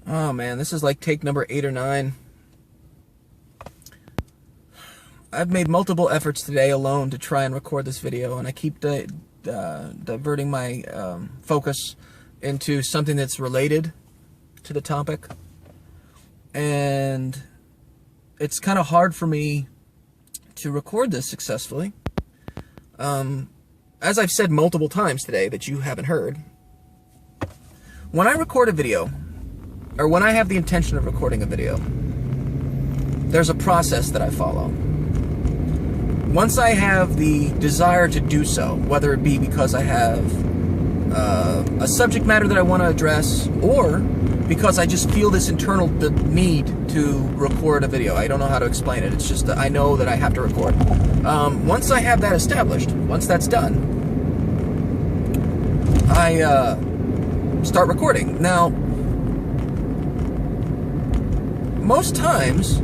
Oh man, this is like take number 8 or 9. I've made multiple efforts today alone to try and record this video, and I keep diverting my focus into something that's related to the topic. And it's kind of hard for me to record this successfully. As I've said multiple times today that you haven't heard, when I record a video, or when I have the intention of recording a video, there's a process that I follow. Once I have the desire to do so, whether it be because I have a subject matter that I want to address, or because I just feel this internal need to record a video. I don't know how to explain it. It's just that I know that I have to record. Once I have that established, once that's done, I start recording. Now, most times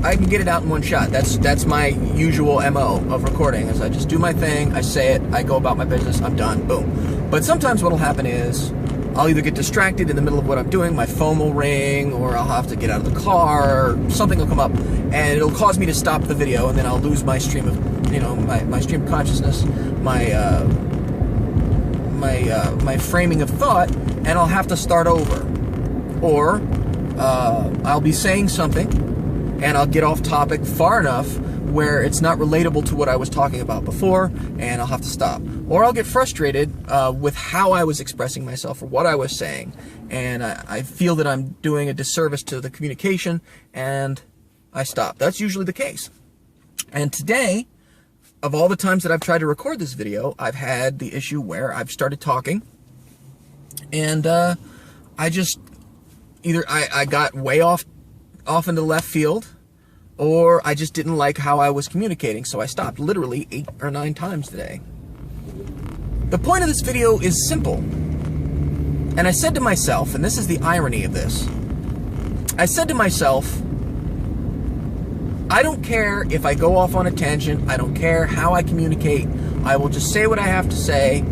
I can get it out in one shot. That's my usual MO of recording, is I just do my thing, I say it, I go about my business, I'm done, boom. But sometimes what'll happen is I'll either get distracted in the middle of what I'm doing, my phone will ring, or I'll have to get out of the car, or something will come up, and it'll cause me to stop the video, and then I'll lose my stream of, my stream of consciousness, my framing of thought, and I'll have to start over. Or I'll be saying something, and I'll get off topic far enough where it's not relatable to what I was talking about before, and I'll have to stop. Or I'll get frustrated with how I was expressing myself or what I was saying, and I feel that I'm doing a disservice to the communication, and I stop. That's usually the case. And today, of all the times that I've tried to record this video, I've had the issue where I've started talking, and I just either I got way off into left field, or I just didn't like how I was communicating, so I stopped literally 8 or 9 times today. The point of this video is simple, and I said to myself, and this is the irony of this, I said to myself, I don't care if I go off on a tangent, I don't care how I communicate, I will just say what I have to say,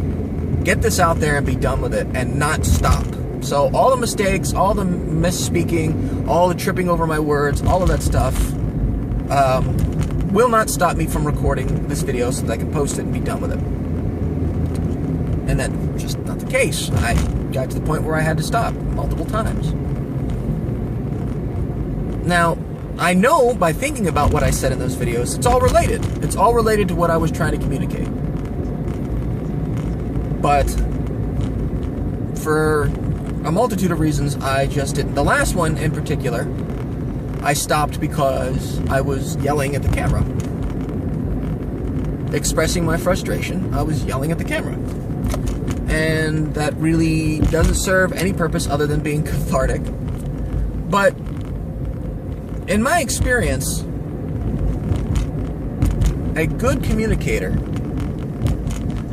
get this out there and be done with it, and not stop. So all the mistakes, all the misspeaking, all the tripping over my words, all of that stuff will not stop me from recording this video so that I can post it and be done with it. And that's just not the case. I got to the point where I had to stop multiple times. Now, I know by thinking about what I said in those videos, it's all related. It's all related to what I was trying to communicate. But for a multitude of reasons, I just didn't. The last one in particular, I stopped because I was yelling at the camera. Expressing my frustration, I was yelling at the camera. And that really doesn't serve any purpose other than being cathartic. But in my experience, a good communicator,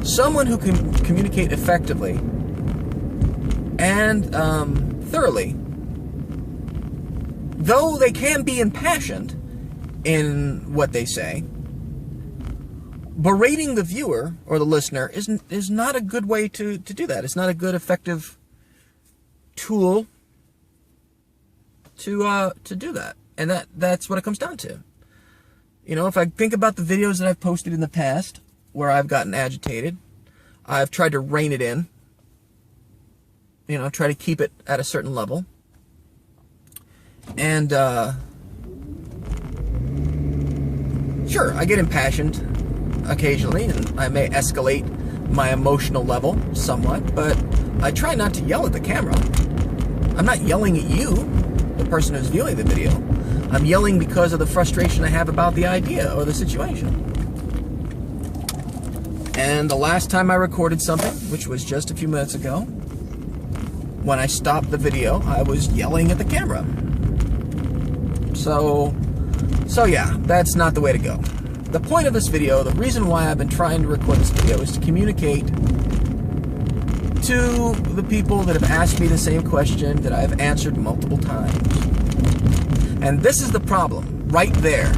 someone who can communicate effectively and thoroughly, though they can be impassioned in what they say, berating the viewer or the listener is not a good way to do that. It's not a good, effective tool to do that. And that's what it comes down to. You know, if I think about the videos that I've posted in the past where I've gotten agitated, I've tried to rein it in. You know, try to keep it at a certain level. And, sure, I get impassioned occasionally, and I may escalate my emotional level somewhat, but I try not to yell at the camera. I'm not yelling at you, the person who's viewing the video. I'm yelling because of the frustration I have about the idea or the situation. And the last time I recorded something, which was just a few minutes ago, when I stopped the video, I was yelling at the camera. So yeah, that's not the way to go. The point of this video, the reason why I've been trying to record this video, is to communicate to the people that have asked me the same question that I've answered multiple times. And this is the problem, right there.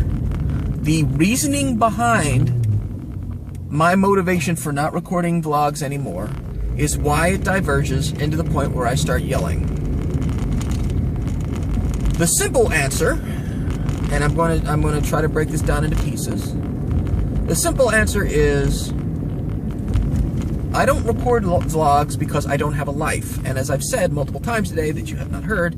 The reasoning behind my motivation for not recording vlogs anymore is why it diverges into the point where I start yelling. The simple answer, and I'm going to try to break this down into pieces. The simple answer is, I don't record vlogs because I don't have a life. And as I've said multiple times today that you have not heard,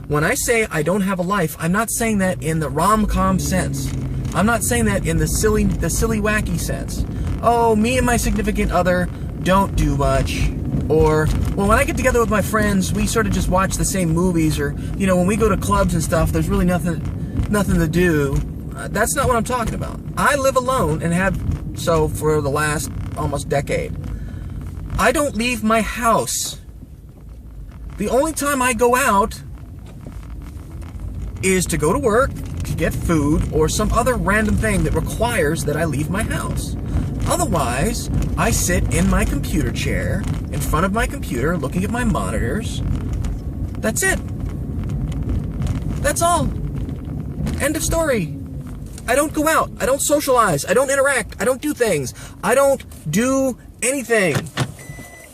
when I say I don't have a life, I'm not saying that in the rom-com sense. I'm not saying that in the silly wacky sense. Oh, me and my significant other don't do much. Or, well, when I get together with my friends, we sort of just watch the same movies. Or, you know, when we go to clubs and stuff, there's really nothing to do. That's not what I'm talking about. I live alone and have so for the last almost decade. I don't leave my house. The only time I go out is to go to work, to get food, or some other random thing that requires that I leave my house. Otherwise, I sit in my computer chair, in front of my computer, looking at my monitors. That's it. That's all. End of story. I don't go out. I don't socialize. I don't interact. I don't do things. I don't do anything.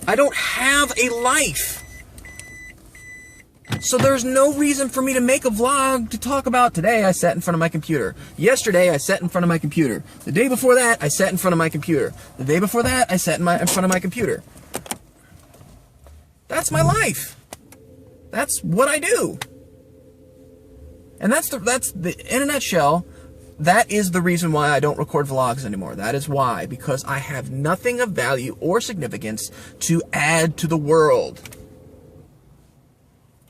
I don't have a life. So there's no reason for me to make a vlog to talk about today I sat in front of my computer. Yesterday I sat in front of my computer. The day before that I sat in front of my computer. The day before that I sat in front of my computer. That's my life. That's what I do. And that's in a nutshell, that is the reason why I don't record vlogs anymore. That is why, because I have nothing of value or significance to add to the world.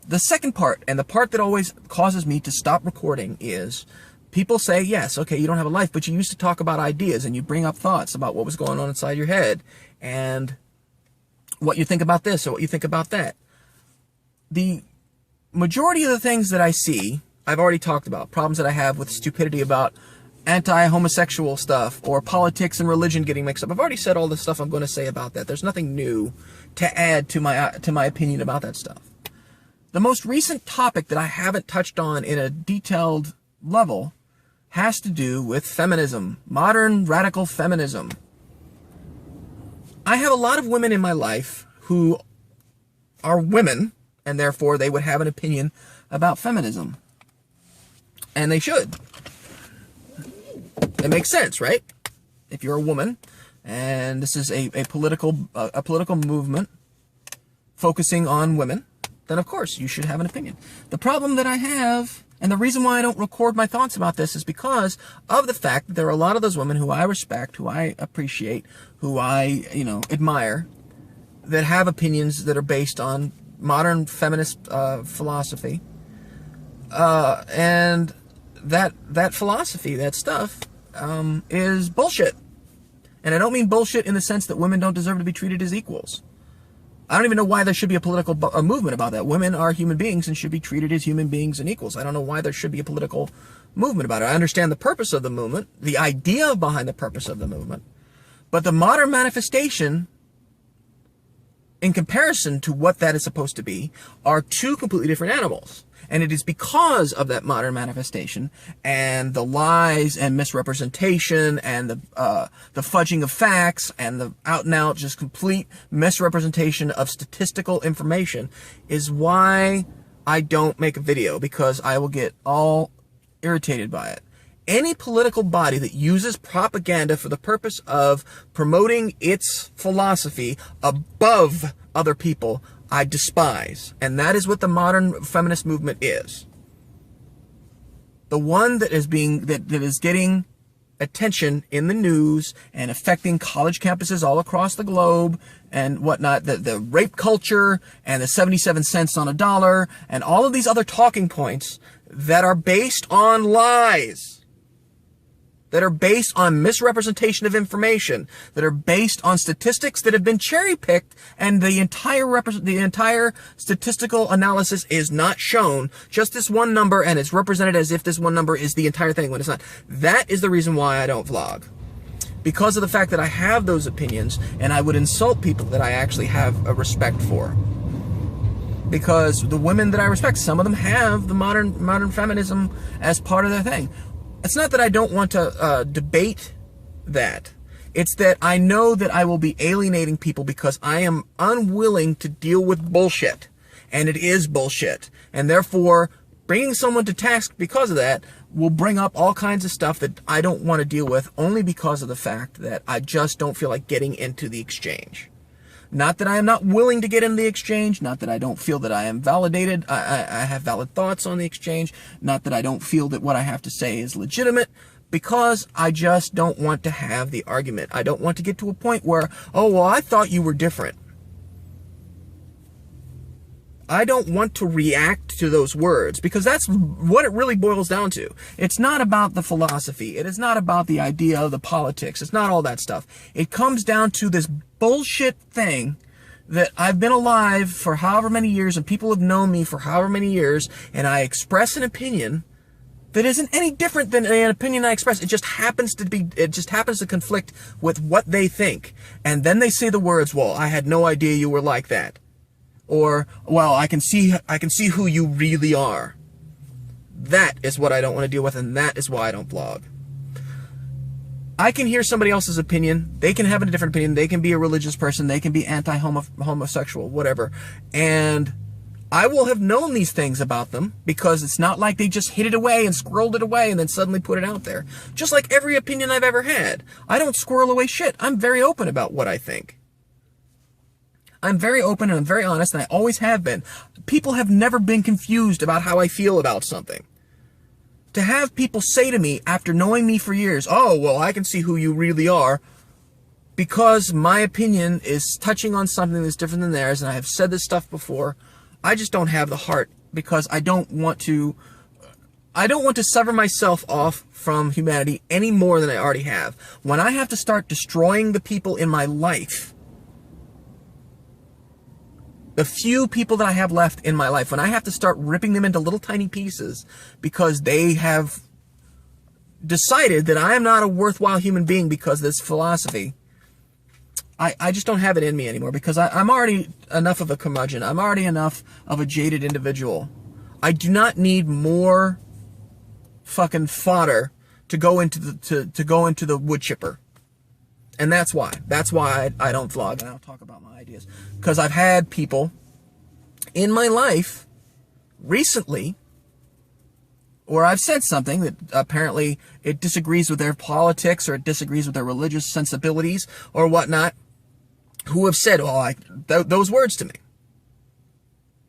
The second part, and the part that always causes me to stop recording, is people say, yes, okay, you don't have a life, but you used to talk about ideas and you bring up thoughts about what was going on inside your head and what you think about this or what you think about that. The majority of the things that I see, I've already talked about. Problems that I have with stupidity about anti-homosexual stuff or politics and religion getting mixed up. I've already said all the stuff I'm going to say about that. There's nothing new to add to my opinion about that stuff. The most recent topic that I haven't touched on in a detailed level has to do with feminism, modern radical feminism. I have a lot of women in my life who are women, and therefore they would have an opinion about feminism. And they should. It makes sense, right? If you're a woman, and this is a political movement focusing on women, then of course you should have an opinion. The problem that I have, and the reason why I don't record my thoughts about this, is because of the fact that there are a lot of those women who I respect, who I appreciate, who I, admire, that have opinions that are based on modern feminist philosophy, and that philosophy, that stuff, is bullshit. And I don't mean bullshit in the sense that women don't deserve to be treated as equals. I don't even know why there should be a political movement about that. Women are human beings and should be treated as human beings and equals. I don't know why there should be a political movement about it. I understand the purpose of the movement, the idea behind the purpose of the movement, but the modern manifestation, in comparison to what that is supposed to be, are two completely different animals. And it is because of that modern manifestation and the lies and misrepresentation and the fudging of facts and the out and out just complete misrepresentation of statistical information is why I don't make a video, because I will get all irritated by it. Any political body that uses propaganda for the purpose of promoting its philosophy above other people, I despise. And that is what the modern feminist movement is. The one that is getting attention in the news and affecting college campuses all across the globe and whatnot, the rape culture and the 77 cents on a dollar and all of these other talking points that are based on lies, that are based on misrepresentation of information, that are based on statistics that have been cherry-picked, and the entire statistical analysis is not shown, just this one number, and it's represented as if this one number is the entire thing when it's not. That is the reason why I don't vlog. Because of the fact that I have those opinions, and I would insult people that I actually have a respect for. Because the women that I respect, some of them have the modern feminism as part of their thing. It's not that I don't want to debate that. It's that I know that I will be alienating people because I am unwilling to deal with bullshit. And it is bullshit. And therefore, bringing someone to task because of that will bring up all kinds of stuff that I don't want to deal with, only because of the fact that I just don't feel like getting into the exchange. Not that I am not willing to get into the exchange, not that I don't feel that I am validated, I have valid thoughts on the exchange, not that I don't feel that what I have to say is legitimate, because I just don't want to have the argument. I don't want to get to a point where, oh, well, I thought you were different. I don't want to react to those words, because that's what it really boils down to. It's not about the philosophy. It is not about the idea of the politics. It's not all that stuff. It comes down to this bullshit thing that I've been alive for however many years, and people have known me for however many years, and I express an opinion that isn't any different than an opinion I express. It just happens to conflict with what they think. And then they say the words, well, I had no idea you were like that. Or, well, I can see who you really are. That is what I don't want to deal with, and that is why I don't vlog. I can hear somebody else's opinion. They can have a different opinion. They can be a religious person. They can be anti-homosexual, whatever. And I will have known these things about them, because it's not like they just hid it away and squirreled it away and then suddenly put it out there. Just like every opinion I've ever had. I don't squirrel away shit. I'm very open about what I think. I'm very open and I'm very honest, and I always have been. People have never been confused about how I feel about something. To have people say to me after knowing me for years, oh, well, I can see who you really are, because my opinion is touching on something that's different than theirs, and I have said this stuff before, I just don't have the heart, because I don't want to sever myself off from humanity any more than I already have. When I have to start destroying the people in my life, the few people that I have left in my life, when I have to start ripping them into little tiny pieces because they have decided that I am not a worthwhile human being because of this philosophy, I just don't have it in me anymore, because I'm already enough of a curmudgeon. I'm already enough of a jaded individual. I do not need more fucking fodder to go into the wood chipper. And that's why I don't vlog, and I don't talk about my ideas. Because I've had people in my life recently where I've said something that apparently it disagrees with their politics, or it disagrees with their religious sensibilities or whatnot, who have said, oh, those words to me.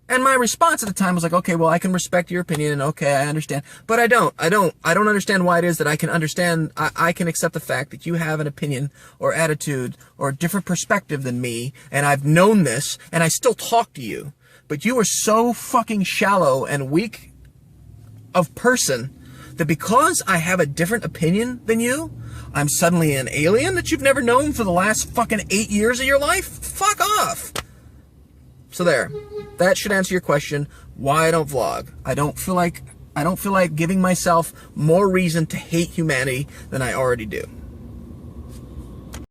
And my response at the time was like, okay, well, I can respect your opinion, and okay, I understand. But I don't understand why it is that I can understand, I can accept the fact that you have an opinion or attitude or a different perspective than me, and I've known this, and I still talk to you. But you are so fucking shallow and weak of person that because I have a different opinion than you, I'm suddenly an alien that you've never known for the last fucking 8 years of your life? Fuck off! So there. That should answer your question, why I don't vlog. I don't feel like giving myself more reason to hate humanity than I already do.